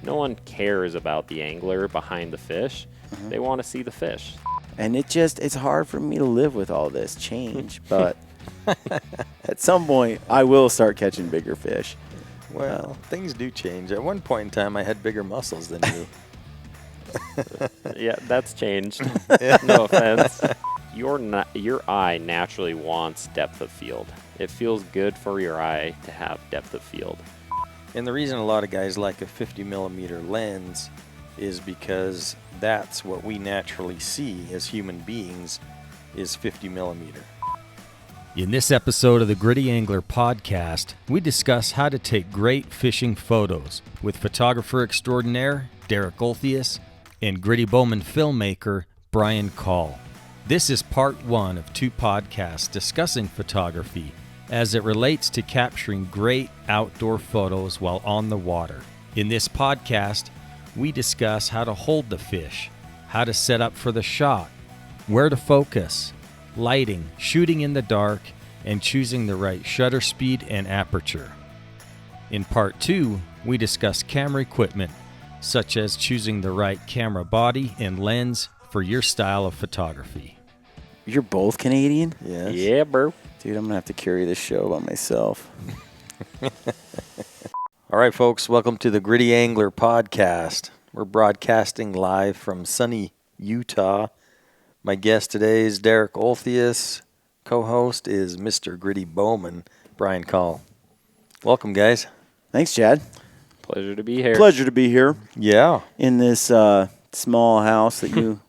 No one cares about the angler behind the fish. They want to see the fish. And it's hard for me to live with all this change, but at some point I will start catching bigger fish. Well, things do change. At one point in time, I had bigger muscles than you. Yeah, that's changed. No offense. Your eye naturally wants depth of field. It feels good for your eye to have depth of field. And the reason a lot of guys like a 50 millimeter lens is because that's what we naturally see as human beings is 50 millimeter. In this episode of the Gritty Angler podcast, we discuss how to take great fishing photos with photographer extraordinaire Derek Olthius and Gritty Bowman filmmaker Brian Call. This is part one of two podcasts discussing photography as it relates to capturing great outdoor photos while on the water. In this podcast, we discuss how to hold the fish, how to set up for the shot, where to focus, lighting, shooting in the dark, and choosing the right shutter speed and aperture. In part two, we discuss camera equipment, such as choosing the right camera body and lens for your style of photography. You're both Canadian? Yes. Yeah, bro. Dude, I'm going to have to carry this show by myself. All right, folks, welcome to the Gritty Angler podcast. We're broadcasting live from sunny Utah. My guest today is Derek Olthius. Co-host is Mr. Gritty Bowman, Brian Call. Welcome, guys. Thanks, Chad. Pleasure to be here. Pleasure to be here Yeah, in this small house that you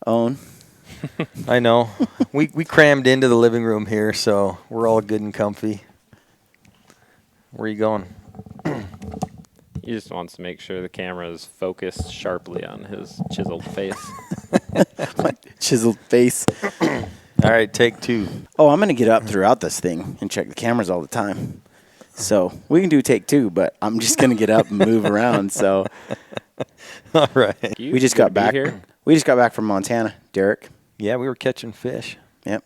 own. I know. We crammed into the living room here, so we're all good and comfy. Where are you going? He just wants to make sure the camera is focused sharply on his chiseled face. My chiseled face. All right, take two. Oh, I'm going to get up throughout this thing and check the cameras all the time. So we can do take two, but I'm just going to get up and move around. So All right. we just got back. We just got back from Montana, Derek. Yeah, we were catching fish. Yep.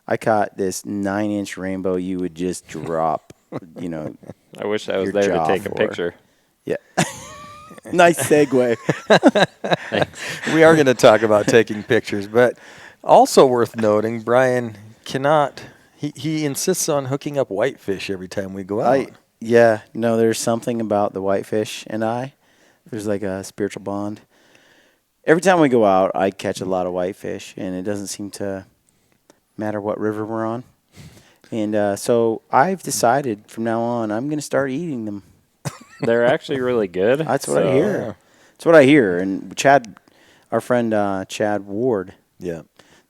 I caught this 9-inch rainbow you would just drop, you know. I wish I was Your there to jaw take a for- picture. Yeah. Nice segue. We are going to talk about taking pictures, but also worth noting, Brian cannot. He insists on hooking up whitefish every time we go out. There's something about the whitefish and I. There's like a spiritual bond. Every time we go out, I catch a lot of whitefish, and it doesn't seem to matter what river we're on. And so I've decided from now on I'm going to start eating them. They're actually really good. That's what I hear. That's what I hear. And Chad, our friend Chad Ward, Yeah.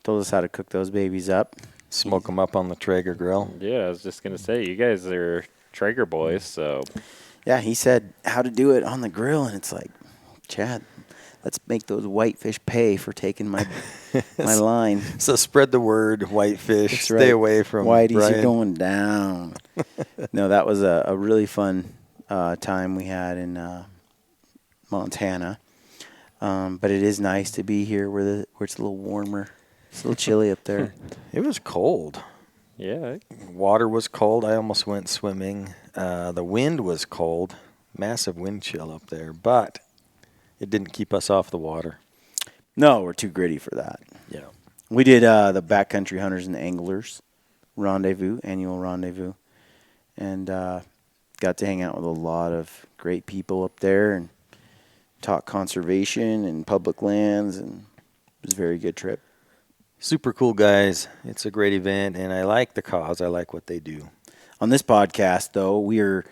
told us how to cook those babies up. Smoke them up on the Traeger grill. Yeah, I was just going to say, you guys are Traeger boys, so Yeah, he said how to do it on the grill, and it's like, Chad, let's make those whitefish pay for taking my line. So spread the word, whitefish. That's Stay right. away from Whiteys Brian. are going down. No, that was a really fun time we had in Montana. But it is nice to be here where it's a little warmer. It's a little chilly up there. It was cold. yeah. Water was cold. I almost went swimming. The wind was cold. Massive wind chill up there, but it didn't keep us off the water. No, we're too gritty for that. Yeah. We did the Backcountry Hunters and Anglers annual rendezvous, and got to hang out with a lot of great people up there and talk conservation and public lands, and it was a very good trip. Super cool guys. It's a great event, and I like the cause. I like what they do. On this podcast, though, we're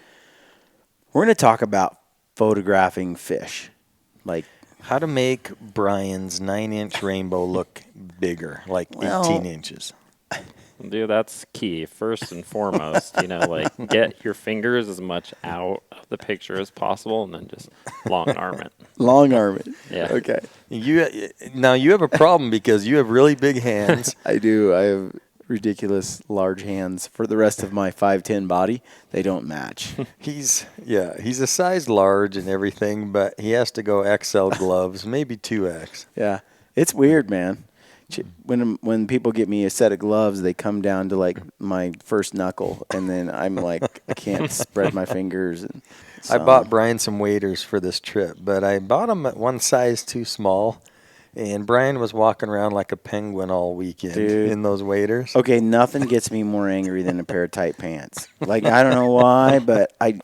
going to talk about photographing fish, like How to make Brian's 9-inch rainbow look bigger, like 18 inches. Dude, that's key. First and foremost, like get your fingers as much out of the picture as possible, and then just long arm it. long arm it. Yeah. Okay. Now you have a problem because you have really big hands. I do. I have ridiculous large hands. For the rest of my 5'10" body, they don't match. He's a size large and everything, but he has to go XL gloves, maybe 2X. Yeah. It's weird, man. when people get me a set of gloves, they come down to like my first knuckle, and then I'm like, I can't spread my fingers. And I bought Brian some waders for this trip, but I bought them at one size too small, and Brian was walking around like a penguin all weekend in those waders. Okay, nothing gets me more angry than a pair of tight pants. Like, I don't know why, but I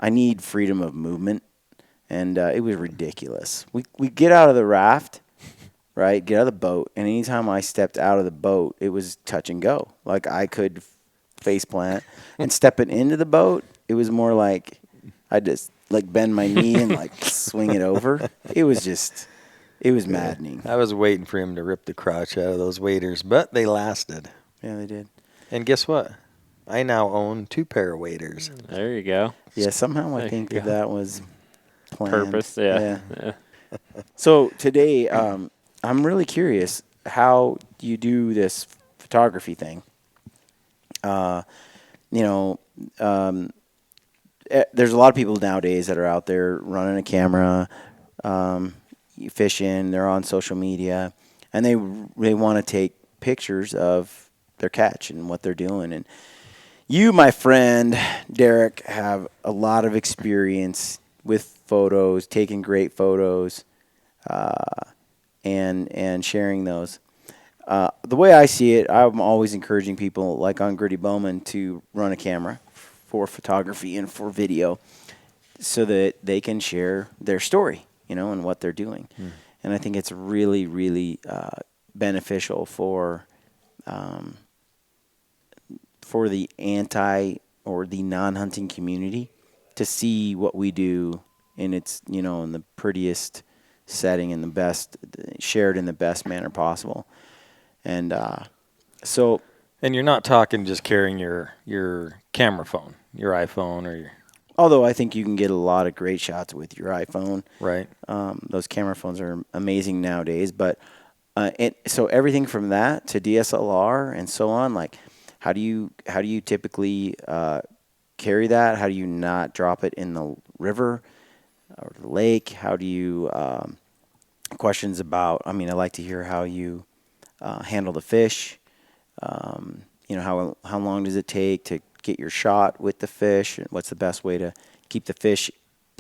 need freedom of movement, and it was ridiculous. We get out of the raft, right, get out of the boat, and anytime I stepped out of the boat, it was touch and go. Like, I could face plant, and stepping into the boat, it was more like I just, like, bend my knee and, like, swing it over. It was maddening. I was waiting for him to rip the crotch out of those waders, but they lasted. Yeah, they did. And guess what? I now own 2 pair of waders. There you go. Yeah, somehow I think that was planned. Purpose, yeah. So today, I'm really curious how you do this photography thing. There's a lot of people nowadays that are out there running a camera, fishing. They're on social media, and they want to take pictures of their catch and what they're doing. And you, my friend Derek, have a lot of experience with photos, taking great photos, and sharing those. The way I see it, I'm always encouraging people, like on Gritty Bowman, to run a camera for photography and for video so that they can share their story, and what they're doing. And I think it's really, really beneficial for the anti or the non-hunting community to see what we do in its, in the prettiest setting and the best, shared in the best manner possible. And And you're not talking just carrying your camera phone, your iPhone or your... Although I think you can get a lot of great shots with your iPhone. Right. Those camera phones are amazing nowadays. But so everything from that to DSLR and so on, like how do you typically carry that? How do you not drop it in the river or the lake? How do you questions about? I mean, I like to hear how you handle the fish. How long does it take to get your shot with the fish, and what's the best way to keep the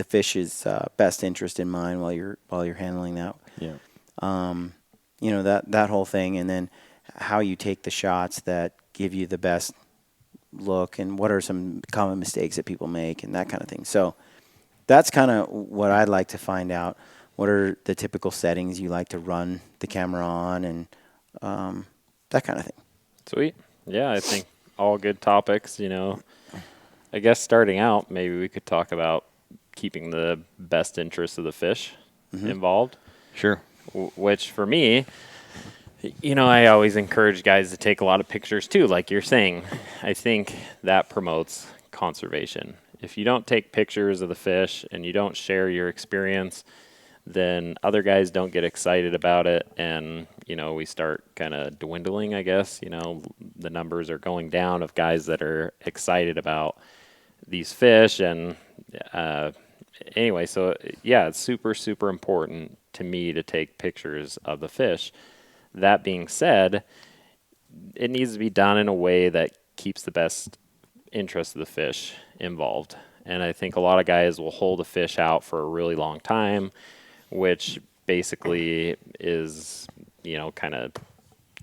fish's best interest in mind while you're handling that. Yeah. That whole thing, and then how you take the shots that give you the best look, and what are some common mistakes that people make, and that kind of thing. So that's kind of what I'd like to find out. What are the typical settings you like to run the camera on, and that kind of thing. Sweet. Yeah, I think all good topics. I guess starting out, maybe we could talk about keeping the best interests of the fish involved. Sure. Which for me, I always encourage guys to take a lot of pictures too, like you're saying. I think that promotes conservation. If you don't take pictures of the fish and you don't share your experience, then other guys don't get excited about it, and we start kind of dwindling, I guess. The numbers are going down of guys that are excited about these fish, and anyway, so yeah, it's super, super important to me to take pictures of the fish. That being said, it needs to be done in a way that keeps the best interest of the fish involved. And I think a lot of guys will hold a fish out for a really long time, which basically is, kind of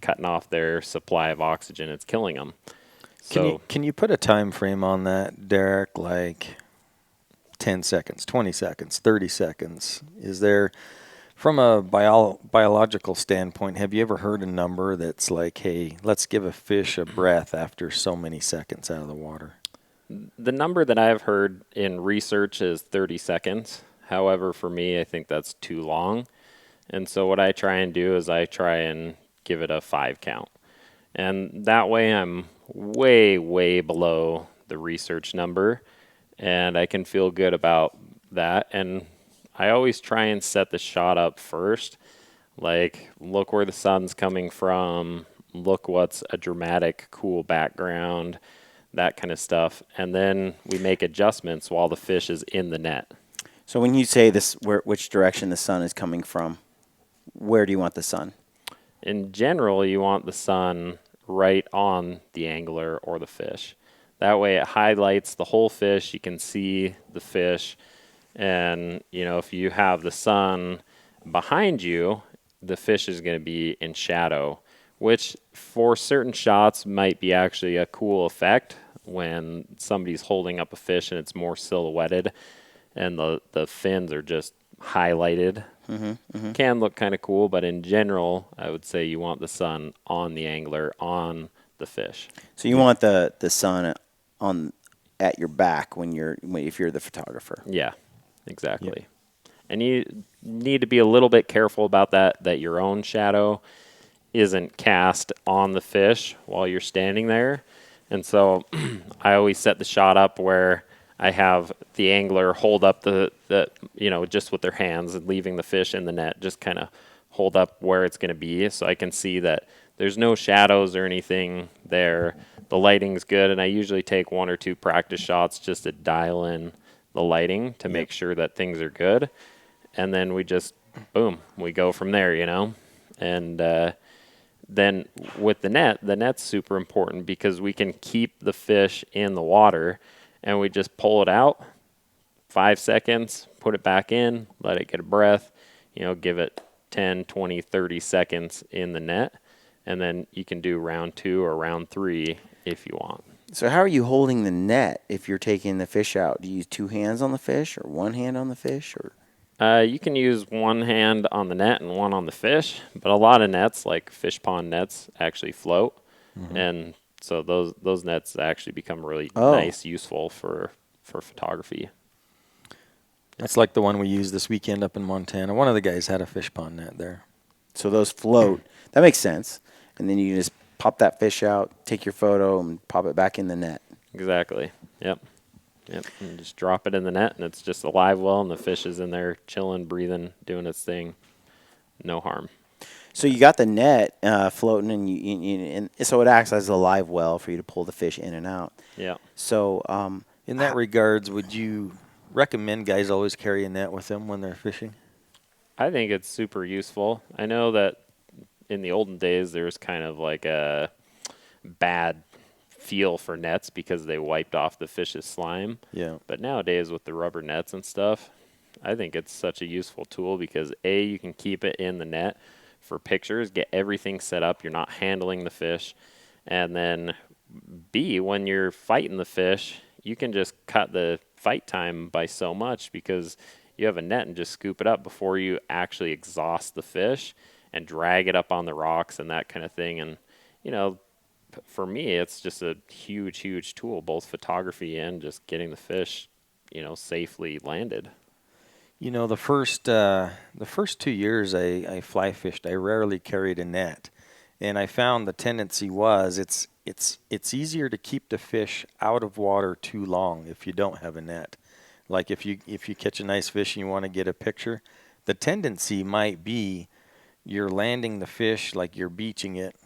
cutting off their supply of oxygen. It's killing them. Can you put a time frame on that, Derek? Like 10 seconds, 20 seconds, 30 seconds? Is there, from a biological standpoint, have you ever heard a number that's like, hey, let's give a fish a breath after so many seconds out of the water? The number that I've heard in research is 30 seconds. However, for me, I think that's too long. And so what I try and do is I try and give it a 5 count. And that way I'm way, way below the research number, and I can feel good about that. And I always try and set the shot up first. Like, look where the sun's coming from. Look what's a dramatic, cool background, that kind of stuff. And then we make adjustments while the fish is in the net. So when you say this, which direction the sun is coming from, where do you want the sun? in general, you want the sun right on the angler or the fish. That way it highlights the whole fish. You can see the fish. And, if you have the sun behind you, the fish is going to be in shadow, which for certain shots might be actually a cool effect when somebody's holding up a fish and it's more silhouetted and the fins are just highlighted. Can look kind of cool, but in general, I would say you want the sun on the angler, on the fish. So you want the sun on at your back if you're the photographer. Yeah, exactly. And you need to be a little bit careful about that your own shadow isn't cast on the fish while you're standing there. And so I always set the shot up where I have the angler hold up the just with their hands and leaving the fish in the net, just kind of hold up where it's going to be so I can see that there's no shadows or anything there. The lighting's good, and I usually take 1 or 2 practice shots just to dial in the lighting to make sure that things are good. And then we just, boom, we go from there, And then with the net's super important because we can keep the fish in the water and we just pull it out 5 seconds, put it back in, let it get a breath, give it 10, 20, 30 seconds in the net. And then you can do round 2 or round 3 if you want. So how are you holding the net if you're taking the fish out? Do you use 2 hands on the fish or 1 hand on the fish? Or you can use 1 hand on the net and 1 on the fish, but a lot of nets, like fish pond nets, actually float. And so those nets actually become really nice, useful for photography. That's like the one we used this weekend up in Montana. One of the guys had a fish pond net there. So those float. That makes sense. And then you just pop that fish out, take your photo, and pop it back in the net. Exactly. Yep. And just drop it in the net, and it's just a live well, and the fish is in there chilling, breathing, doing its thing. No harm. So you got the net floating, and so it acts as a live well for you to pull the fish in and out. Yeah. So in that regards, would you recommend guys always carry a net with them when they're fishing? I think it's super useful. I know that in the olden days there was kind of like a bad feel for nets because they wiped off the fish's slime. Yeah. But nowadays with the rubber nets and stuff, I think it's such a useful tool because A, you can keep it in the net for pictures, get everything set up, you're not handling the fish. And then B, when you're fighting the fish, you can just cut the fight time by so much because you have a net and just scoop it up before you actually exhaust the fish and drag it up on the rocks and that kind of thing. And, for me, it's just a huge, huge tool, both photography and just getting the fish, safely landed. The first 2 years I fly fished, I rarely carried a net, and I found the tendency was it's easier to keep the fish out of water too long if you don't have a net. Like if you catch a nice fish and you want to get a picture, the tendency might be you're landing the fish like you're beaching it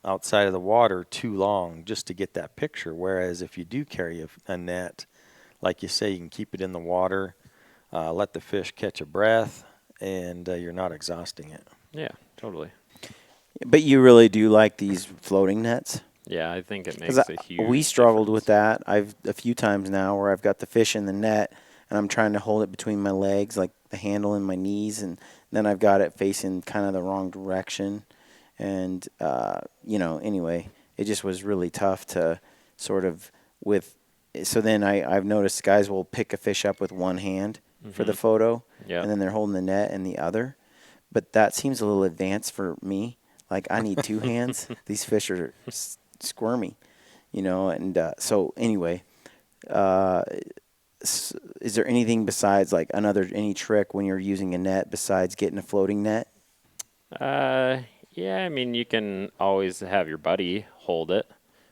outside of the water too long just to get that picture. Whereas if you do carry a net, like you say, you can keep it in the water, let the fish catch a breath, and you're not exhausting it. Yeah, totally. But you really do like these floating nets? Yeah, I think it makes a huge We struggled difference. with that. I've a few times now where I've got the fish in the net and I'm trying to hold it between my legs, like the handle and my knees, and then I've got it facing kind of the wrong direction. And, anyway, it just was really tough to sort of so then I've noticed guys will pick a fish up with 1 hand for the photo, and then they're holding the net in the other. But that seems a little advanced for me. Like, I need 2 hands. These fish are squirmy, and so anyway, is there anything besides, like, any trick when you're using a net besides getting a floating net? Yeah, I mean, you can always have your buddy hold it.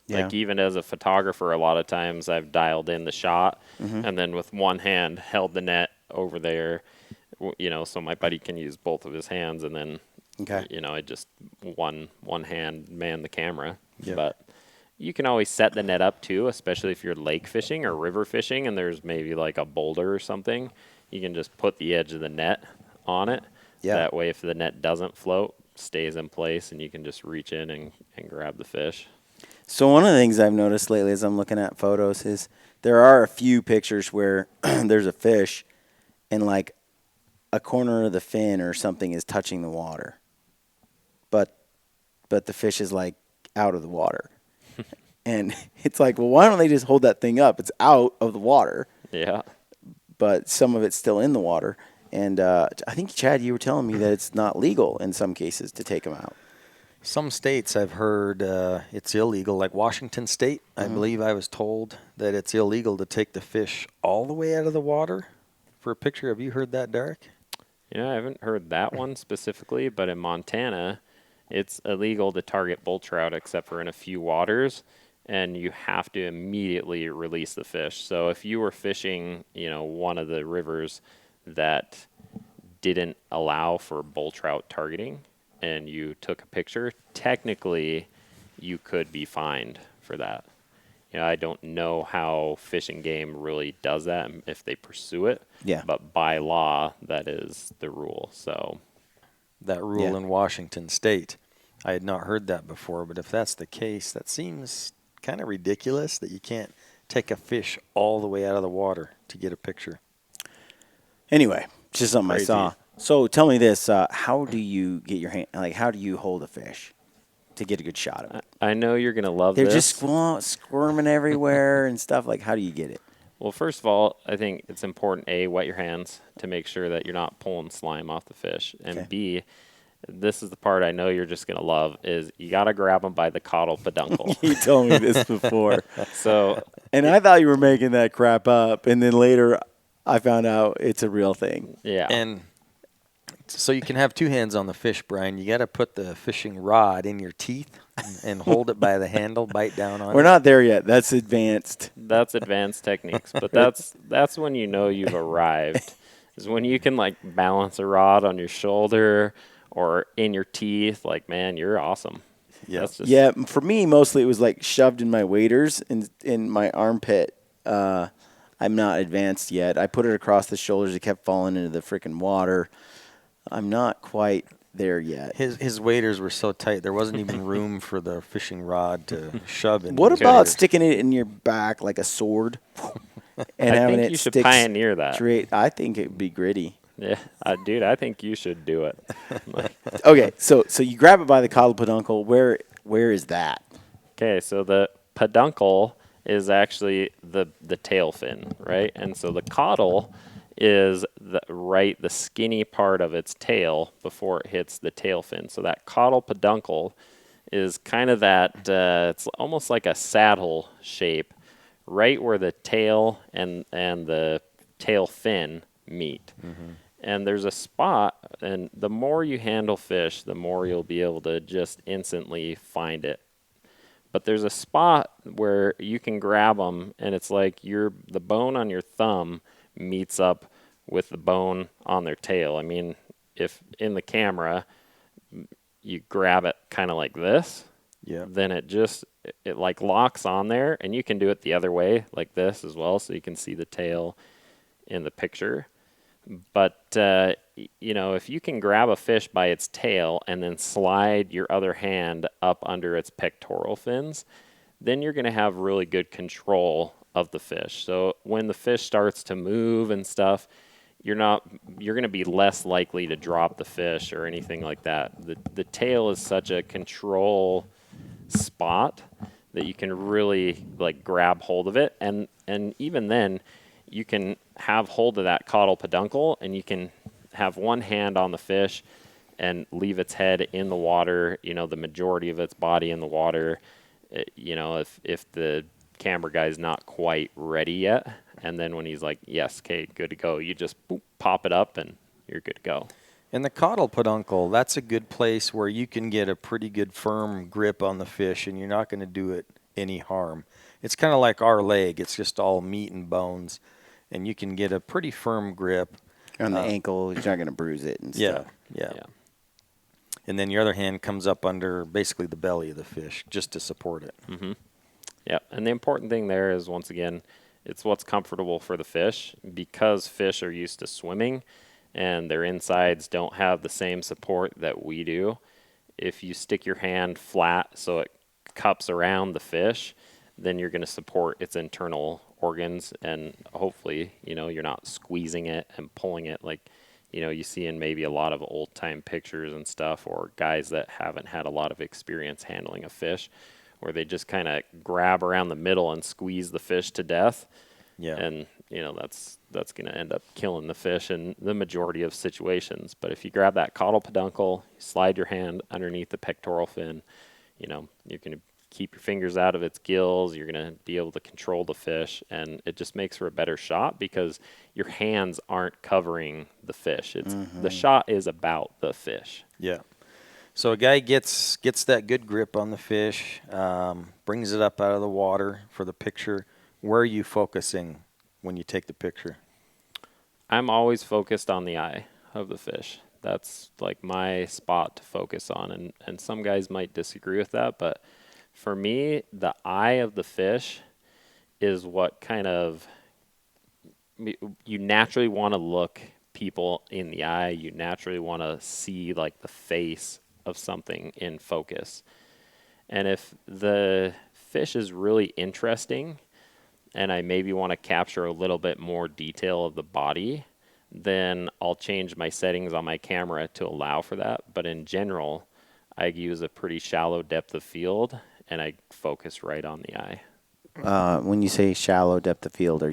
Yeah. Like, even as a photographer, a lot of times I've dialed in the shot and then with 1 hand held the net over there, so my buddy can use both of his hands, and then, I just one hand man the camera. Yep. But you can always set the net up too, especially if you're lake fishing or river fishing and there's maybe like a boulder or something. You can just put the edge of the net on it. Yeah. That way, if the net doesn't float, stays in place, and you can just reach in and grab the fish. So one of the things I've noticed lately as I'm looking at photos is there are a few pictures where there's a fish and like a corner of the fin or something is touching the water. But the fish is like out of the water. And it's like, well, why don't they just hold that thing up? It's out of the water. Yeah. But some of it's still in the water. And I think, Chad, you were telling me that it's not legal in some cases to take them out. Some states I've heard it's illegal, like Washington State. I believe I was told that it's illegal to take the fish all the way out of the water for a picture. Have you heard that, Derek? I haven't heard that one specifically, but in Montana, it's illegal to target bull trout except for in a few waters, and you have to immediately release the fish. So if you were fishing, one of the rivers that didn't allow for bull trout targeting and you took a picture, technically you could be fined for that. I don't know how Fish and Game really does that and if they pursue it. Yeah. But by law, that is the rule. So that rule in Washington State. I had not heard that before, but if that's the case, that seems kind of ridiculous that you can't take a fish all the way out of the water to get a picture. Anyway, just something Crazy. I saw. So tell me this, how do you get your hand, like how do you hold a fish to get a good shot of it? I know you're going to love They're this. just squirming everywhere and stuff. Like, how do you get it? Well, first of all, I think it's important, A, wet your hands to make sure that you're not pulling slime off the fish. And Okay. B, this is the part I know you're just going to love, is you got to grab them by the caudal peduncle. You told me this before. So, And I thought you were making that crap up. And then later I found out it's a real thing. yeah. And so you can have two hands on the fish, Brian. You got to put the fishing rod in your teeth and hold it by the handle, bite down on it. We're not there yet. That's advanced. That's advanced techniques, but that's when you know you've arrived. Is when you can like balance a rod on your shoulder or in your teeth. Like, man, you're awesome. Yeah. That's just, Yeah, for me, mostly it was like shoved in my waders and in my armpit. I'm not advanced yet. I put it across the shoulders. It kept falling into the freaking water. I'm not quite there yet. His waders were so tight, there wasn't even room for the fishing rod to shove in. What his about waders. sticking it in your back like a sword and I having think it you should stick pioneer that. straight? I think it would be gritty. Yeah, dude, I think you should do it. Okay, so you grab it by the caudal peduncle. Where is that? Okay, so the peduncle is actually the tail fin, right? And so the caudal is the skinny part of its tail before it hits the tail fin. So that caudal peduncle is kind of that, it's almost like a saddle shape, right where the tail and the tail fin meet. Mm-hmm. And there's a spot, and the more you handle fish, the more you'll be able to just instantly find it. But there's a spot where you can grab them, and it's like the bone on your thumb meets up with the bone on their tail. I mean, if in the camera you grab it kind of like this, then it like locks on there, and you can do it the other way like this as well, so you can see the tail in the picture. But if you can grab a fish by its tail and then slide your other hand up under its pectoral fins, then you're going to have really good control of the fish. So when the fish starts to move and stuff, you're going to be less likely to drop the fish or anything like that. The tail is such a control spot that you can really like grab hold of it, and even then you can have hold of that caudal peduncle, and you can have one hand on the fish and leave its head in the water, the majority of its body in the water, if the camera guy's not quite ready yet. And then when he's like, yes, okay, good to go, you just pop it up and you're good to go. And the caudal peduncle, that's a good place where you can get a pretty good firm grip on the fish, and you're not going to do it any harm. It's kind of like our leg. It's just all meat and bones, and you can get a pretty firm grip. On the ankle, you're not going to bruise it and stuff. Yeah. And then your other hand comes up under basically the belly of the fish just to support it. Mm-hmm. Yeah, and the important thing there is, once again, it's what's comfortable for the fish, because fish are used to swimming and their insides don't have the same support that we do. if you stick your hand flat so it cups around the fish, then you're going to support its internal organs, and hopefully, you're not squeezing it and pulling it like, you see in maybe a lot of old time pictures and stuff, or guys that haven't had a lot of experience handling a fish, where they just kind of grab around the middle and squeeze the fish to death. Yeah. And, that's going to end up killing the fish in the majority of situations. But if you grab that caudal peduncle, slide your hand underneath the pectoral fin, you're going to keep your fingers out of its gills. You're going to be able to control the fish, and it just makes for a better shot because your hands aren't covering the fish. It's the shot is about the fish. Yeah. So a guy gets that good grip on the fish, brings it up out of the water for the picture. Where are you focusing when you take the picture? I'm always focused on the eye of the fish. That's like my spot to focus on, and some guys might disagree with that, but for me, the eye of the fish is what kind of, you naturally want to look people in the eye. You naturally want to see like the face of something in focus. And if the fish is really interesting and I maybe want to capture a little bit more detail of the body, then I'll change my settings on my camera to allow for that. But in general, I use a pretty shallow depth of field, and I focus right on the eye. When you say shallow depth of field,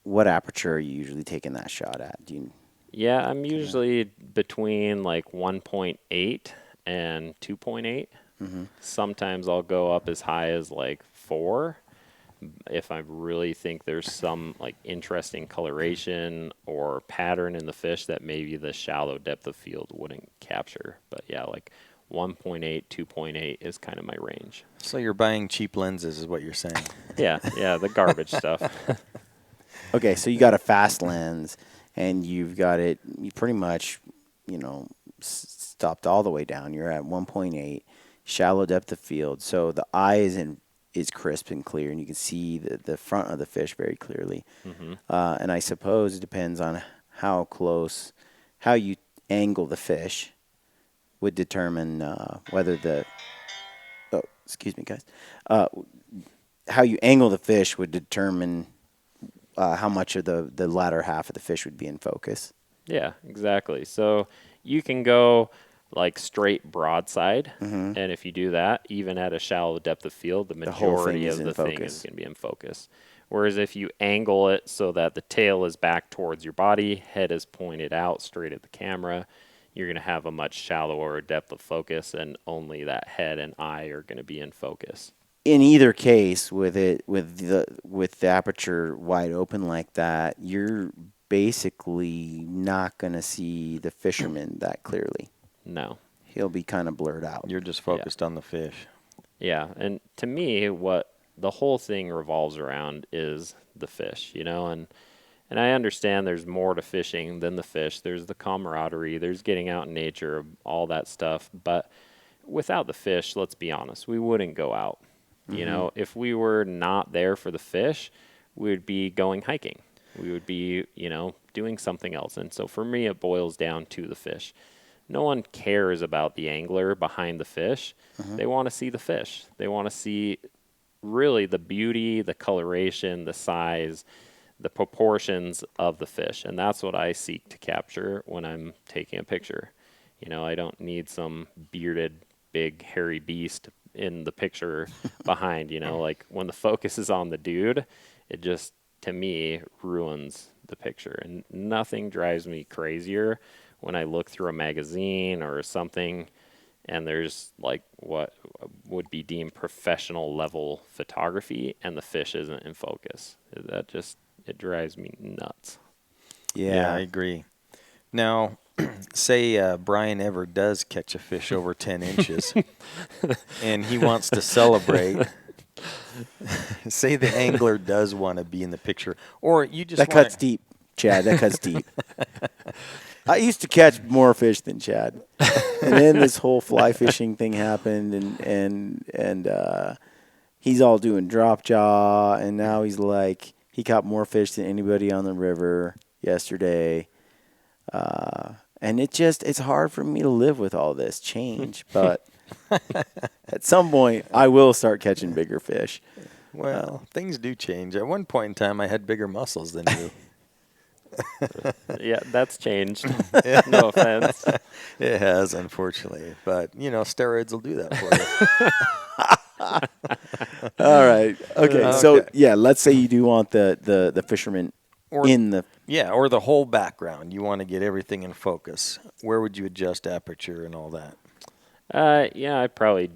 what aperture are you usually taking that shot at? Yeah, I'm usually between like 1.8 and 2.8. Sometimes I'll go up as high as like 4 if I really think there's some like interesting coloration or pattern in the fish that maybe the shallow depth of field wouldn't capture. But yeah, like 1.8, 2.8 is kind of my range. So you're buying cheap lenses is what you're saying. Yeah, the garbage stuff. Okay, so you got a fast lens, and you pretty much, stopped all the way down. You're at 1.8, shallow depth of field. So the eye is crisp and clear, and you can see the front of the fish very clearly. And I suppose it depends on how you angle the fish would determine whether excuse me, guys. How you angle the fish would determine how much of the latter half of the fish would be in focus. Yeah, exactly. So you can go like straight broadside, and if you do that, even at a shallow depth of field, the majority of the thing is going to be in focus. Whereas if you angle it so that the tail is back towards your body, head is pointed out straight at the camera, you're going to have a much shallower depth of focus, and only that head and eye are going to be in focus. In either case, with the aperture wide open like that, you're basically not going to see the fisherman that clearly. No. He'll be kind of blurred out. You're just focused on the fish. Yeah, and to me, what the whole thing revolves around is the fish, and I understand there's more to fishing than the fish. There's the camaraderie, there's getting out in nature, all that stuff. But without the fish, let's be honest, we wouldn't go out. If we were not there for the fish, we would be going hiking. We would be, doing something else. And so for me, it boils down to the fish. No one cares about the angler behind the fish. They want to see the fish. They want to see really the beauty, the coloration, the size, the proportions of the fish. And that's what I seek to capture when I'm taking a picture. I don't need some bearded, big, hairy beast in the picture behind, like when the focus is on the dude, it just, to me, ruins the picture. And nothing drives me crazier when I look through a magazine or something and there's like what would be deemed professional level photography and the fish isn't in focus. It drives me nuts. Yeah, I agree. Now, say Brian ever does catch a fish over 10 inches and he wants to celebrate. Say the angler does want to be in the picture, or you just cuts deep, Chad. That cuts deep. I used to catch more fish than Chad, and then this whole fly fishing thing happened, and he's all doing drop jaw, and now he's like he caught more fish than anybody on the river yesterday, And it's hard for me to live with all this change, but at some point I will start catching bigger fish. Well, things do change. At one point in time, I had bigger muscles than you. Yeah, that's changed. No offense. It has, unfortunately. But, steroids will do that for you. All right. Okay. So Okay. yeah, let's say you do want the fisherman Or- in the. Yeah, or the whole background. You want to get everything in focus. Where would you adjust aperture and all that? Yeah, I'd probably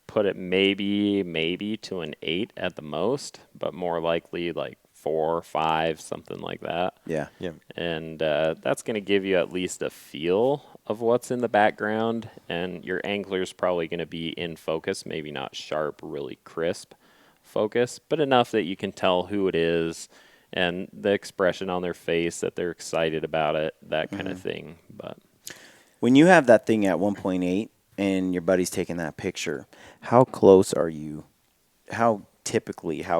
put it maybe to an 8 at the most, but more likely like 4 or 5, something like that. Yeah. Yeah. And that's going to give you at least a feel of what's in the background, and your angler's probably going to be in focus, maybe not sharp, really crisp focus, but enough that you can tell who it is and the expression on their face that they're excited about it, that kind of thing. But When you have that thing at 1.8 and your buddy's taking that picture, how close are you? How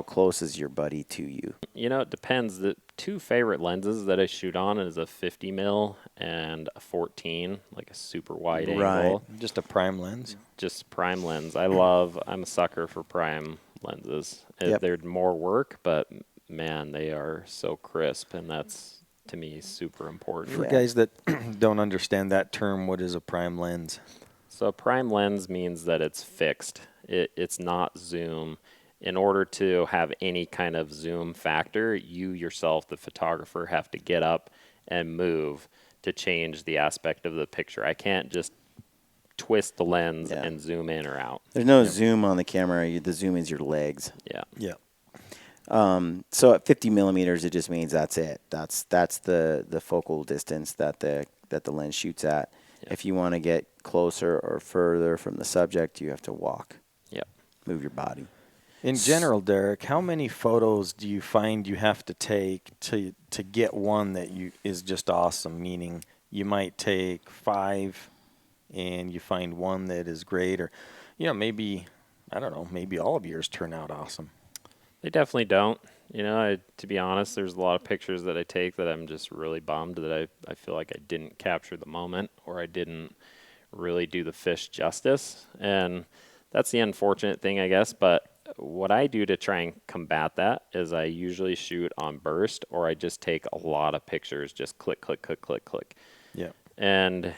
close is your buddy to you? it depends. The 2 favorite lenses that I shoot on is a 50 mil and a 14, like a super wide angle. Just a prime lens. Just prime lens. I'm a sucker for prime lenses. Yep. They're more work, but man, they are so crisp, and that's, to me, super important. For guys that don't understand that term, what is a prime lens? So a prime lens means that it's fixed. It's not zoom. In order to have any kind of zoom factor, you yourself, the photographer, have to get up and move to change the aspect of the picture. I can't just twist the lens and zoom in or out. There's no zoom on the camera. The zoom is your legs. Yeah. Yeah. So at 50 millimeters, it just means that's it. That's the focal distance that the lens shoots at. Yep. If you want to get closer or further from the subject, you have to walk. Yep. Move your body. In general, Derek, how many photos do you find you have to take to get one that is just awesome? Meaning you might take 5 and you find one that is great, or maybe all of yours turn out awesome. They definitely don't. To be honest, there's a lot of pictures that I take that I'm just really bummed that I feel like I didn't capture the moment, or I didn't really do the fish justice. And that's the unfortunate thing, I guess. But what I do to try and combat that is I usually shoot on burst, or I just take a lot of pictures, just click, click, click, click, click. Yeah. And,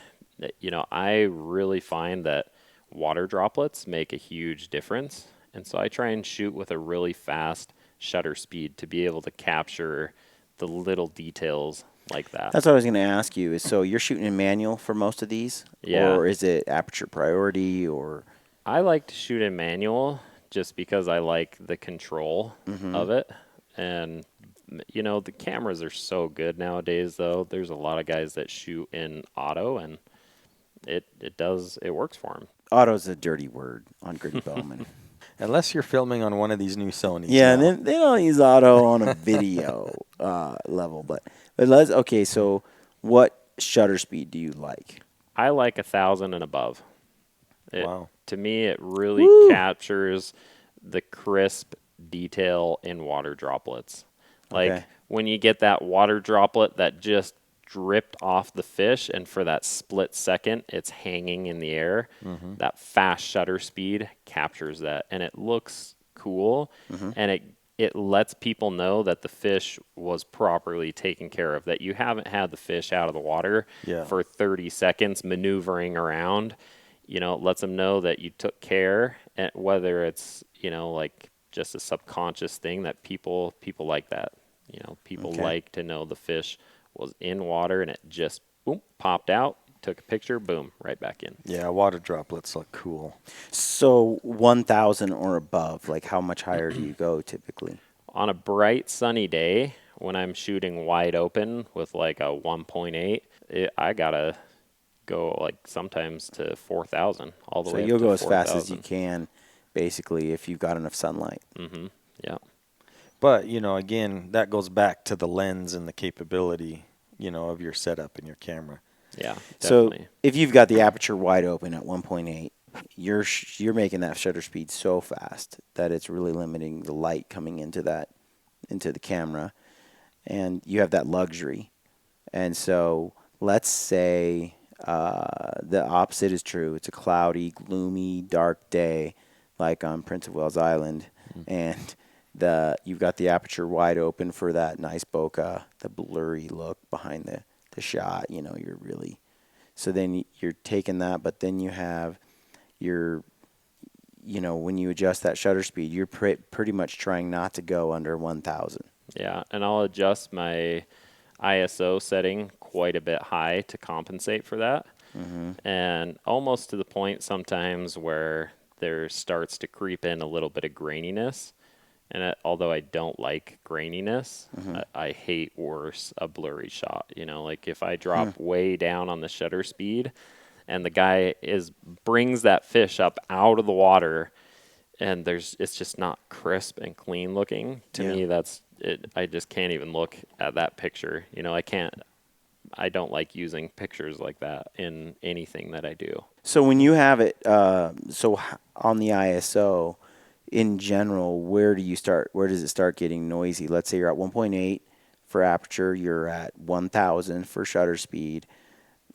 I really find that water droplets make a huge difference. And so I try and shoot with a really fast shutter speed to be able to capture the little details like that. That's what I was going to ask you. So you're shooting in manual for most of these? Yeah. Or is it aperture priority or? I like to shoot in manual just because I like the control of it. And, the cameras are so good nowadays, though. There's a lot of guys that shoot in auto, and it works for them. Auto's a dirty word on Gritty Bowman. Unless you're filming on one of these new Sonys. Yeah, now. they don't use auto on a video level, but let's. Okay, so what shutter speed do you like? I like 1,000 and above. Wow. To me, it really captures the crisp detail in water droplets. Like when you get that water droplet that just dripped off the fish, and for that split second, it's hanging in the air. That fast shutter speed captures that, and it looks cool, and it lets people know that the fish was properly taken care of, that you haven't had the fish out of the water for 30 seconds maneuvering around. It lets them know that you took care, and whether it's, like just a subconscious thing that people like that. People like to know the fish was in water and it just boom popped out, took a picture, boom, right back in. Yeah, water droplets look cool. So 1,000 or above, like how much higher do you go typically? On a bright sunny day when I'm shooting wide open with like a 1.8, I gotta go like sometimes to 4,000 all the way. So you'll go as 4,000. fast as you can, basically, if you've got enough sunlight. Yeah. But, again, that goes back to the lens and the capability, of your setup and your camera. Yeah, So definitely. if you've got the aperture wide open at 1.8, you're making that shutter speed so fast that it's really limiting the light coming into the camera, and you have that luxury. And so let's say the opposite is true. It's a cloudy, gloomy, dark day, like on Prince of Wales Island, and you've got the aperture wide open for that nice bokeh, the blurry look behind the shot. You're really so then you're taking that, but then you have your when you adjust that shutter speed, you're pretty much trying not to go under 1,000. Yeah, and I'll adjust my ISO setting quite a bit high to compensate for that. And almost to the point sometimes where there starts to creep in a little bit of graininess. And although I don't like graininess, I hate worse a blurry shot. Like if I drop way down on the shutter speed and the guy brings that fish up out of the water and it's just not crisp and clean looking. To me, that's it. I just can't even look at that picture. I don't like using pictures like that in anything that I do. So when you have it, on the ISO, in general, where do you start? Where does it start getting noisy? Let's say you're at 1.8 for aperture, you're at 1,000 for shutter speed.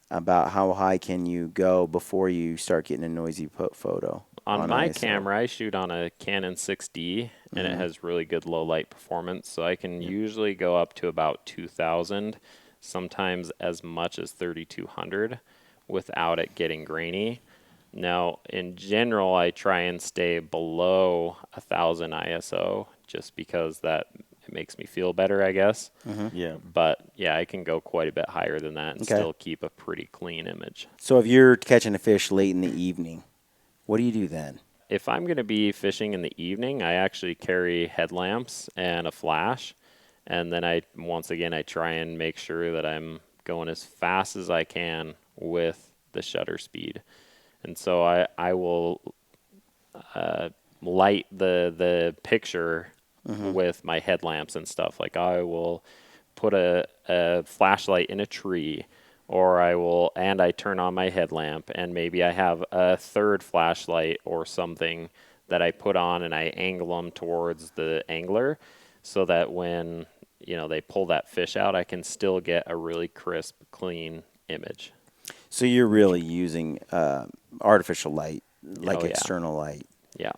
About how high can you go before you start getting a noisy photo? On my ISO? camera, I shoot on a Canon 6D, and it has really good low light performance, so I can usually go up to about 2,000, sometimes as much as 3,200 without it getting grainy. Now, in general, I try and stay below 1,000 ISO just because it makes me feel better, I guess. Yeah. But yeah, I can go quite a bit higher than that and still keep a pretty clean image. So if you're catching a fish late in the evening, what do you do then? If I'm going to be fishing in the evening, I actually carry headlamps and a flash. And then I try and make sure that I'm going as fast as I can with the shutter speed. And so I will light the picture with my headlamps and stuff. Like I will put a flashlight in a tree, or I turn on my headlamp, and maybe I have a third flashlight or something that I put on, and I angle them towards the angler so that when they pull that fish out, I can still get a really crisp, clean image. So you're really using artificial light, like yeah. external light, Yeah.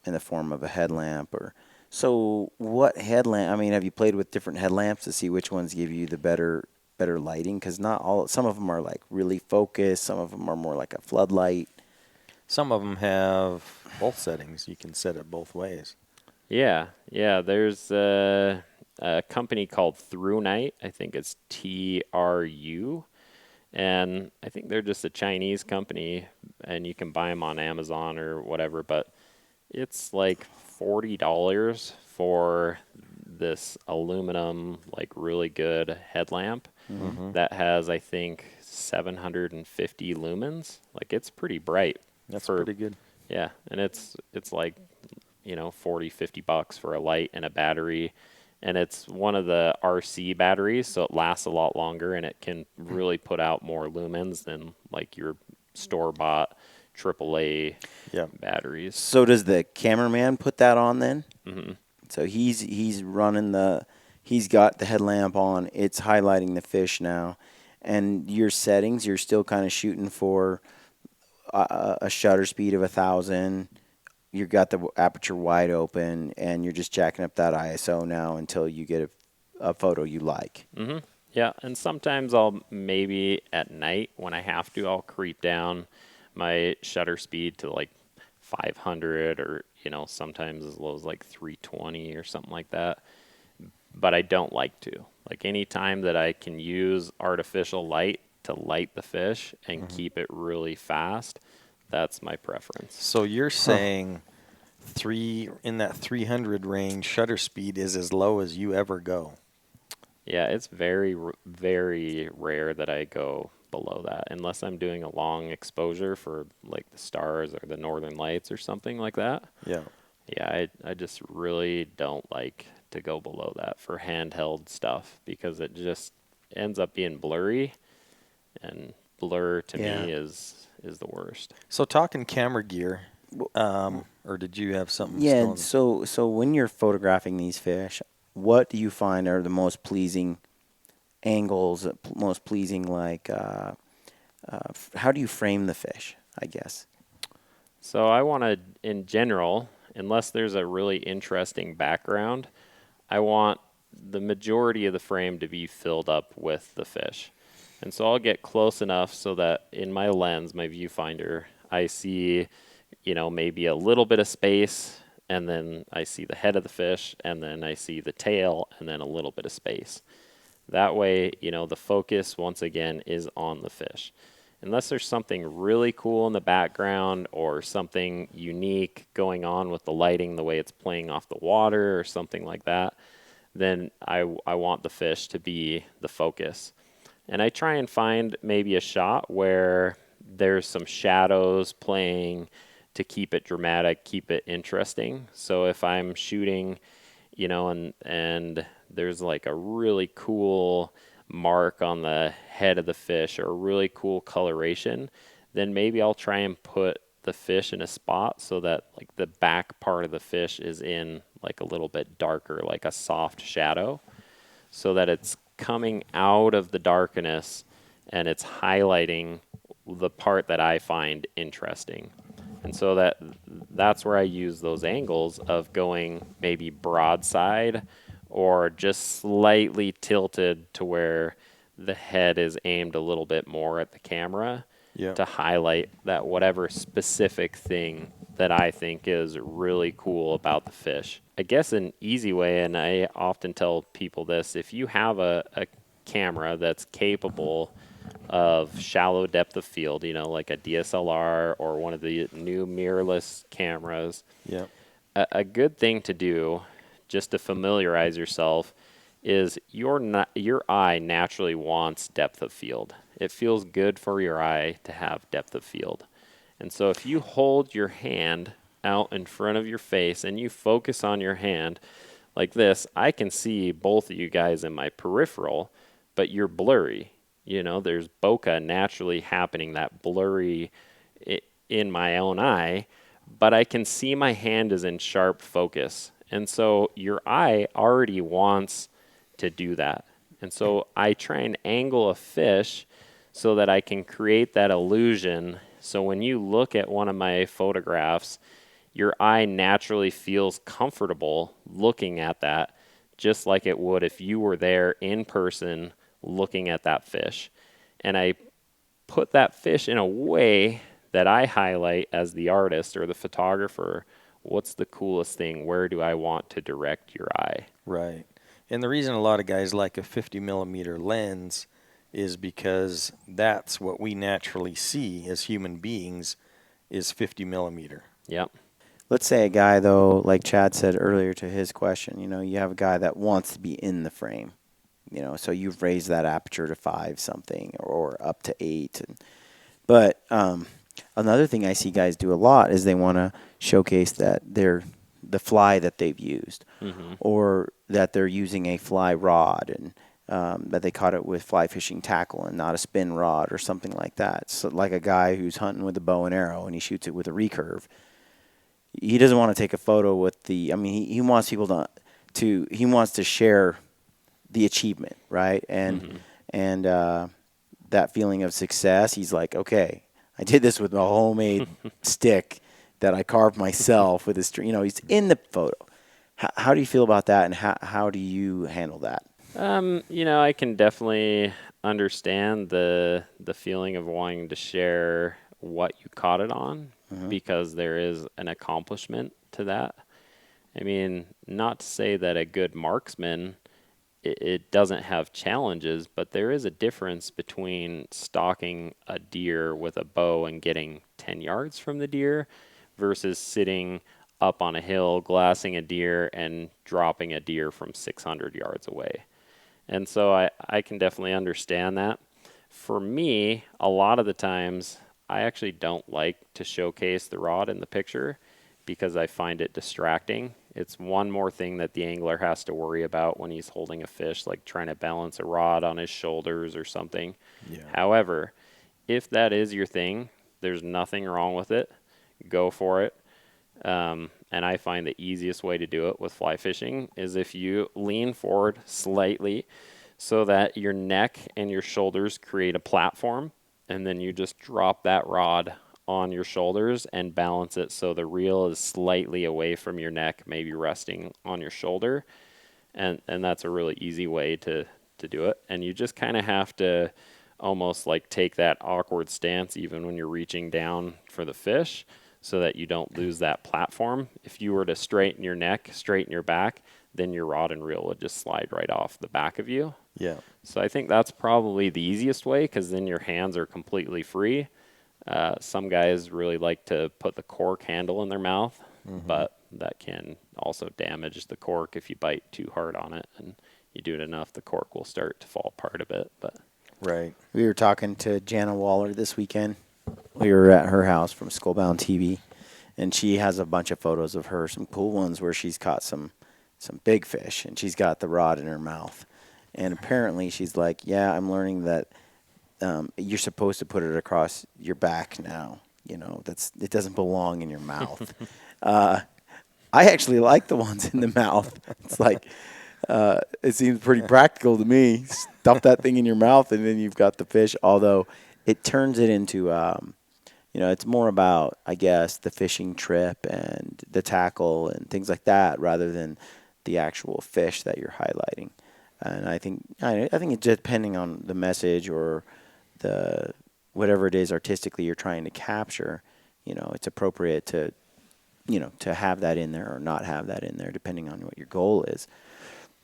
in the form of a headlamp. So what headlamp? I mean, have you played with different headlamps to see which ones give you the better lighting? Because some of them are like really focused. Some of them are more like a floodlight. Some of them have both settings. You can set it both ways. Yeah. There's a company called Through Night. I think it's TRU. And I think they're just a Chinese company, and you can buy them on Amazon or whatever, but it's like $40 for this aluminum, like really good headlamp that has, I think, 750 lumens. Like it's pretty bright. That's pretty good. Yeah, and it's like, $40-50 for a light and a battery. And it's one of the RC batteries, so it lasts a lot longer, and it can really put out more lumens than like your store-bought AAA batteries. So does the cameraman put that on then? Mm-hmm. So he's running he's got the headlamp on. It's highlighting the fish now, and your settings, you're still kind of shooting for a shutter speed of 1,000. You've got the aperture wide open, and you're just jacking up that ISO now until you get a photo you like. Mm-hmm. Yeah, and sometimes I'll maybe at night when I have to, I'll creep down my shutter speed to like 500 or, sometimes as low as like 320 or something like that. But I don't like to. Like any time that I can use artificial light to light the fish and keep it really fast, that's my preference. So you're saying in that 300 range, shutter speed is as low as you ever go? Yeah, it's very, very rare that I go below that, unless I'm doing a long exposure for like the stars or the northern lights or something like that. Yeah. Yeah, I just really don't like to go below that for handheld stuff because it just ends up being blurry, and blur to me is the worst. So talking camera gear, or did you have something? Yeah, so when you're photographing these fish, what do you find are the most pleasing angles most pleasing? Like, how do you frame the fish, I guess? So I want to, in general, unless there's a really interesting background, I want the majority of the frame to be filled up with the fish. And so I'll get close enough so that in my lens, my viewfinder, I see, maybe a little bit of space, and then I see the head of the fish, and then I see the tail, and then a little bit of space. That way, the focus, once again, is on the fish. Unless there's something really cool in the background or something unique going on with the lighting, the way it's playing off the water or something like that, then I want the fish to be the focus. And I try and find maybe a shot where there's some shadows playing to keep it dramatic, keep it interesting. So if I'm shooting, and there's like a really cool mark on the head of the fish or a really cool coloration, then maybe I'll try and put the fish in a spot so that like the back part of the fish is in like a little bit darker, like a soft shadow, so that it's coming out of the darkness and it's highlighting the part that I find interesting. And so that's where I use those angles of going maybe broadside or just slightly tilted to where the head is aimed a little bit more at the camera to highlight that whatever specific thing that I think is really cool about the fish. I guess an easy way, and I often tell people this, if you have a camera that's capable of shallow depth of field, like a DSLR or one of the new mirrorless cameras, a good thing to do just to familiarize yourself is your eye naturally wants depth of field. It feels good for your eye to have depth of field. And so if you hold your hand out in front of your face and you focus on your hand like this, I can see both of you guys in my peripheral, but you're blurry. There's bokeh naturally happening, that blurry in my own eye, but I can see my hand is in sharp focus. And so your eye already wants to do that. And so I try and angle a fish so that I can create that illusion. So when you look at one of my photographs, your eye naturally feels comfortable looking at that, just like it would if you were there in person looking at that fish. And I put that fish in a way that I highlight as the artist or the photographer. What's the coolest thing? Where do I want to direct your eye? Right. And the reason a lot of guys like a 50 millimeter lens is because that's what we naturally see as human beings is 50 millimeter. Yep. Let's say a guy, though, like Chad said earlier to his question, you have a guy that wants to be in the frame. So you've raised that aperture to 5 something or up to 8. But another thing I see guys do a lot is they want to showcase that the fly that they've used, or that they're using a fly rod and that they caught it with fly fishing tackle and not a spin rod or something like that. So like a guy who's hunting with a bow and arrow and he shoots it with a recurve. He doesn't want to take a photo with he wants people he wants to share the achievement, right? And that feeling of success, he's like, okay, I did this with a homemade stick that I carved myself with a string. He's in the photo. How do you feel about that, and how do you handle that? I can definitely understand the feeling of wanting to share what you caught it on, because there is an accomplishment to that. I mean, not to say that a good marksman, it doesn't have challenges, but there is a difference between stalking a deer with a bow and getting 10 yards from the deer versus sitting up on a hill, glassing a deer and dropping a deer from 600 yards away. And so I can definitely understand that. For me, a lot of the times, I actually don't like to showcase the rod in the picture because I find it distracting. It's one more thing that the angler has to worry about when he's holding a fish, like trying to balance a rod on his shoulders or something. Yeah. However, if that is your thing, there's nothing wrong with it. Go for it. And I find the easiest way to do it with fly fishing is if you lean forward slightly so that your neck and your shoulders create a platform, and then you just drop that rod on your shoulders and balance it so the reel is slightly away from your neck, maybe resting on your shoulder. And that's a really easy way to do it. And you just kind of have to almost like take that awkward stance even when you're reaching down for the fish so that you don't lose that platform. If you were to straighten your neck, straighten your back, then your rod and reel would just slide right off the back of you. Yeah. So I think that's probably the easiest way, because then your hands are completely free. Some guys really like to put the cork handle in their mouth, but that can also damage the cork if you bite too hard on it, and you do it enough, the cork will start to fall apart a bit. But Right. We were talking to Jana Waller this weekend. We were at her house from Skullbound TV, and she has a bunch of photos of her, some cool ones where she's caught some big fish, and she's got the rod in her mouth. And apparently she's like, yeah, I'm learning that you're supposed to put it across your back now. You know, it doesn't belong in your mouth. I actually like the ones in the mouth. It's like, it seems pretty practical to me. Stuff that thing in your mouth, and then you've got the fish. Although it turns it into, it's more about, I guess, the fishing trip and the tackle and things like that, rather than the actual fish that you're highlighting. And I think it's depending on the message or the whatever it is artistically you're trying to capture. It's appropriate to have that in there or not have that in there, depending on what your goal is.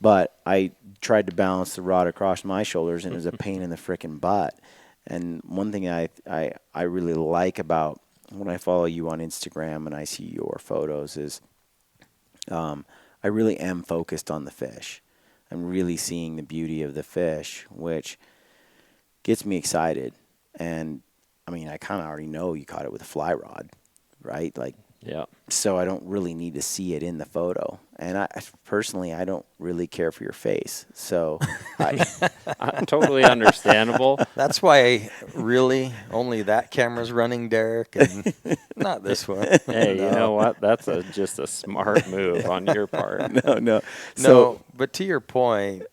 But I tried to balance the rod across my shoulders, and it was a pain in the frickin' butt. And one thing I really like about when I follow you on Instagram and I see your photos is I really am focused on the fish. I'm really seeing the beauty of the fish, which gets me excited. And, I mean, I kind of already know you caught it with a fly rod, right? Like, yeah. So I don't really need to see it in the photo. And I personally don't really care for your face. So Totally understandable. That's why really only that camera's running, Derek, and not this one. Hey, you know what? That's just a smart move on your part. No. No, but to your point,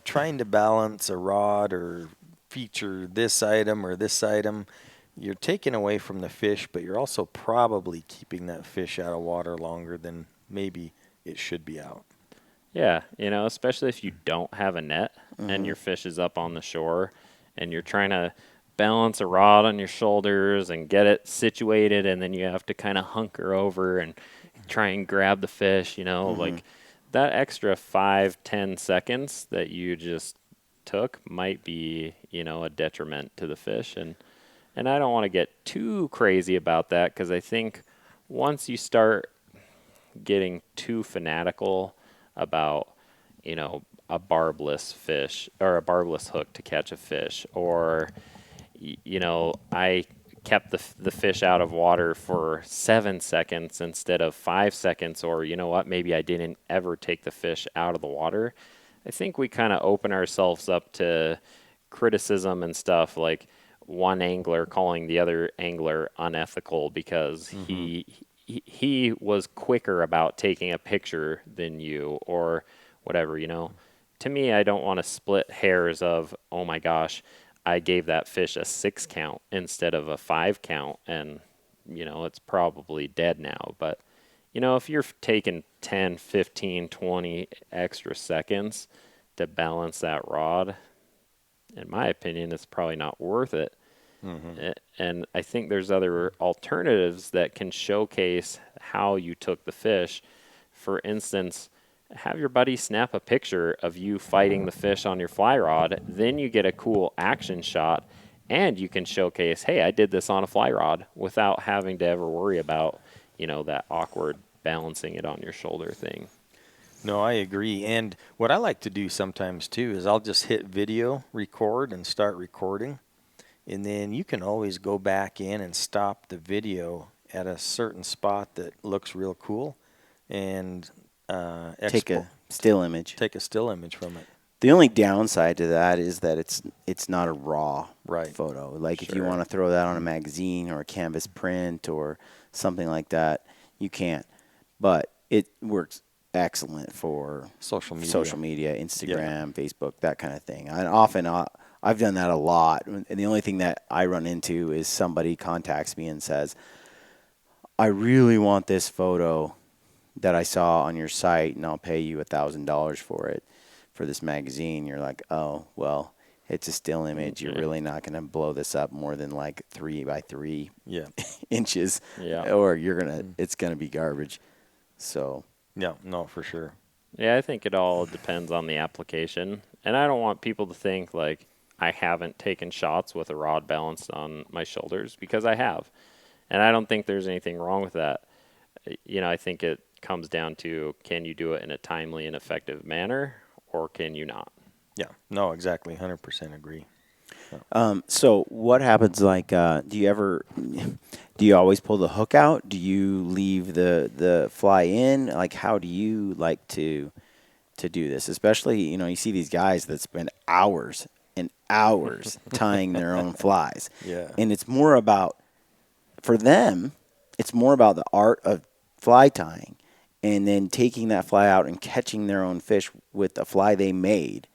trying to balance a rod or feature this item or this item, you're taking away from the fish, but you're also probably keeping that fish out of water longer than maybe it should be out. Yeah, especially if you don't have a net and your fish is up on the shore and you're trying to balance a rod on your shoulders and get it situated, and then you have to kind of hunker over and try and grab the fish, like that extra 5-10 seconds that you just took might be, a detriment to the fish. And I don't want to get too crazy about that, because I think once you start getting too fanatical about, a barbless fish or a barbless hook to catch a fish, or, I kept the fish out of water for 7 seconds instead of 5 seconds, or, maybe I didn't ever take the fish out of the water. I think we kind of open ourselves up to criticism and stuff, like one angler calling the other angler unethical because he was quicker about taking a picture than you, or whatever. To me, I don't want to split hairs of, oh my gosh, I gave that fish a 6 count instead of a 5 count, and it's probably dead now. But if you're taking 10, 15, 20 extra seconds to balance that rod, in my opinion, it's probably not worth it. And I think there's other alternatives that can showcase how you took the fish. For instance, have your buddy snap a picture of you fighting the fish on your fly rod. Then you get a cool action shot, and you can showcase, hey, I did this on a fly rod, without having to ever worry about, that awkward balancing it on your shoulder thing. No, I agree. And what I like to do sometimes too is I'll just hit video record and start recording. And then you can always go back in and stop the video at a certain spot that looks real cool and take a still image. Take a still image from it. The only downside to that is that it's not a raw right. photo. Like if you want to throw that on a magazine or a canvas print or something like that, you can't. But it works excellent for Social media. Instagram, Facebook, that kind of thing. And often I've done that a lot. And the only thing that I run into is somebody contacts me and says, I really want this photo that I saw on your site, and I'll pay you $1,000 for it, for this magazine. You're like, oh, well, it's a still image. You're really not going to blow this up more than like 3 by 3 inches, or it's going to be garbage. So yeah, no, for sure. Yeah, I think it all depends on the application, and I don't want people to think like I haven't taken shots with a rod balanced on my shoulders, because I have, and I don't think there's anything wrong with that. I think it comes down to, can you do it in a timely and effective manner, or can you not? Yeah, no, exactly. 100% agree. So what happens, like, do you always pull the hook out? Do you leave the fly in? Like, how do you like to do this? Especially, you see these guys that spend hours and hours tying their own flies. Yeah. And it's more about, for them, it's more about the art of fly tying, and then taking that fly out and catching their own fish with the fly they made,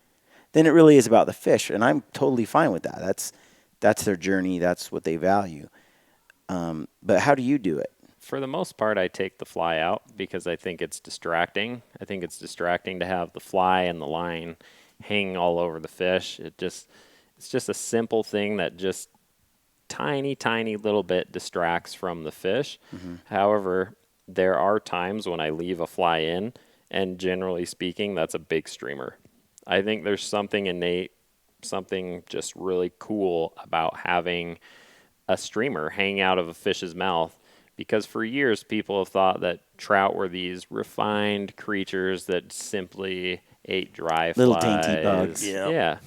then it really is about the fish. And I'm totally fine with that. That's their journey. That's what they value. But how do you do it? For the most part, I take the fly out because I think it's distracting. I think it's distracting to have the fly and the line hanging all over the fish. It's just a simple thing that just tiny little bit distracts from the fish. Mm-hmm. However, there are times when I leave a fly in, and generally speaking, that's a big streamer. I think there's something innate, something just really cool about having a streamer hang out of a fish's mouth, because for years people have thought that trout were these refined creatures that simply ate dry flies. Little dainty bugs. Yeah.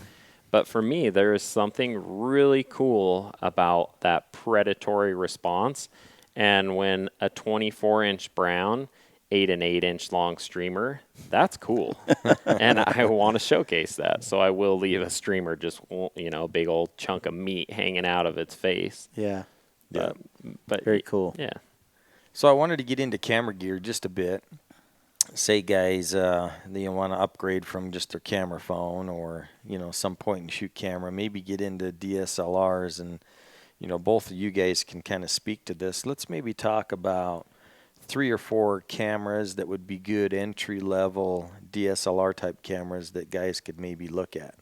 But for me, there is something really cool about that predatory response. And when a 24-inch brown ate an 8-inch long streamer, that's cool. And I want to showcase that. So I will leave a streamer, just, a big old chunk of meat hanging out of its face. Yeah. But very cool. Yeah. So I wanted to get into camera gear just a bit. Say guys, they want to upgrade from just their camera phone, or, some point and shoot camera, maybe get into DSLRs, and, both of you guys can kind of speak to this. Let's maybe talk about 3 or 4 cameras that would be good entry-level DSLR type cameras that guys could maybe look at.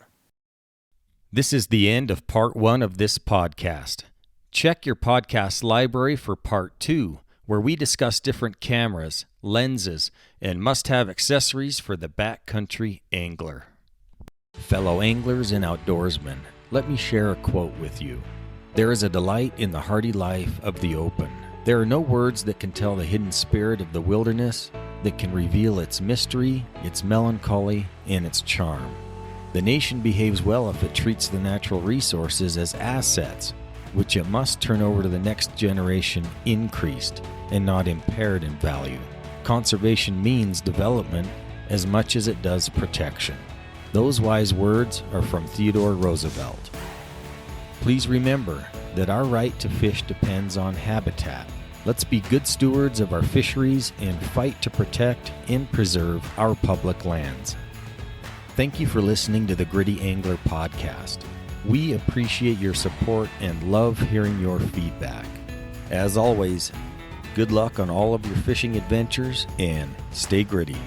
This is the end of part 1 of this podcast. Check your podcast library for part 2, where we discuss different cameras, lenses, and must-have accessories for the backcountry angler. Fellow anglers and outdoorsmen, let me share a quote with you. There is a delight in the hardy life of the open. There are no words that can tell the hidden spirit of the wilderness, that can reveal its mystery, its melancholy, and its charm. The nation behaves well if it treats the natural resources as assets, which it must turn over to the next generation increased and not impaired in value. Conservation means development as much as it does protection. Those wise words are from Theodore Roosevelt. Please remember that our right to fish depends on habitat. Let's be good stewards of our fisheries and fight to protect and preserve our public lands. Thank you for listening to the Gritty Angler Podcast. We appreciate your support and love hearing your feedback. As always, good luck on all of your fishing adventures, and stay gritty.